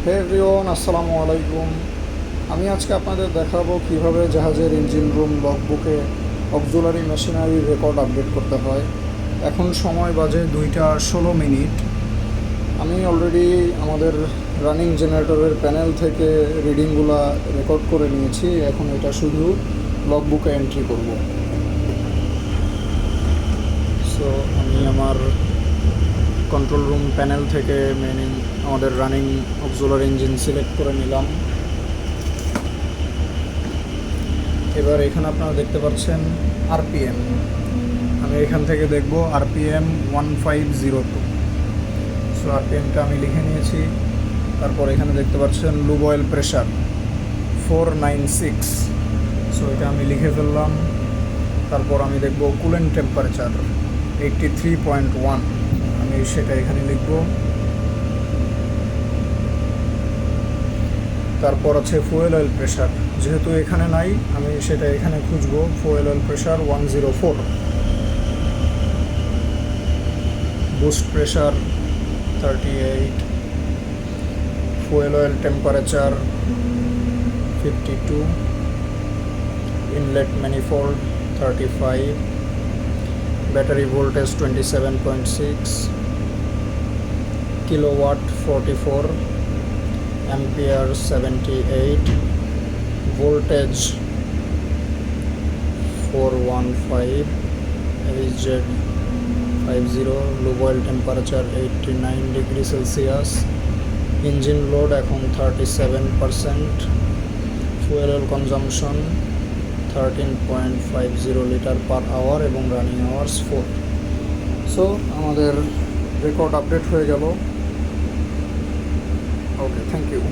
হে everyone, আসসালামু আলাইকুম। আমি আজকে আপনাদের দেখাবো কিভাবে জাহাজের ইঞ্জিন রুম লগবুকে অক্সিলারি মেশিনারি রেকর্ড আপডেট করতে হয়। এখন সময় বাজে 2টা 16 মিনিট। আমি অলরেডি আমাদের রানিং জেনারেটরের প্যানেল থেকে রিডিংগুলো রেকর্ড করে নিয়েছি। এখন এটা শুধু লগবুকে এন্ট্রি করব। সো আমি আমার কন্ট্রোল রুম প্যানেল থেকে আমাদের রানিং অক্সিলারি ইঞ্জিন সিলেক্ট করে নিলাম। এবার এখানে আপনারা দেখতে পাচ্ছেন আরপিএম। আমি এখান থেকে দেখব আরপিএম 1502। সো আরপিএমটা আমি লিখে নিয়েছি। তারপর এখানে দেখতে পাচ্ছেন লুব অয়েল প্রেশার 496। সো এটা আমি লিখে ফেললাম। তারপর আমি দেখব কুলেন্ট টেম্পারেচার 83.1। আমি সেটা এখানে লিখব। তারপর আছে ফুয়েল অয়েল প্রেশার, যেহেতু এখানে নাই আমি সেটা এখানে খুঁজব। Fuel oil pressure 104। Boost pressure 38। Fuel oil temperature 52। Inlet manifold 35। Battery voltage 27.6। Kilowatt 44। Ampere 78। Voltage 415। H Z 50। Lube oil temperature 89 degree Celsius. Engine load এখন 37%। Fuel oil consumption 13.50 litre per hour এবং running hours 4। So আমাদের record update হয়ে গেল। Okay, thank you.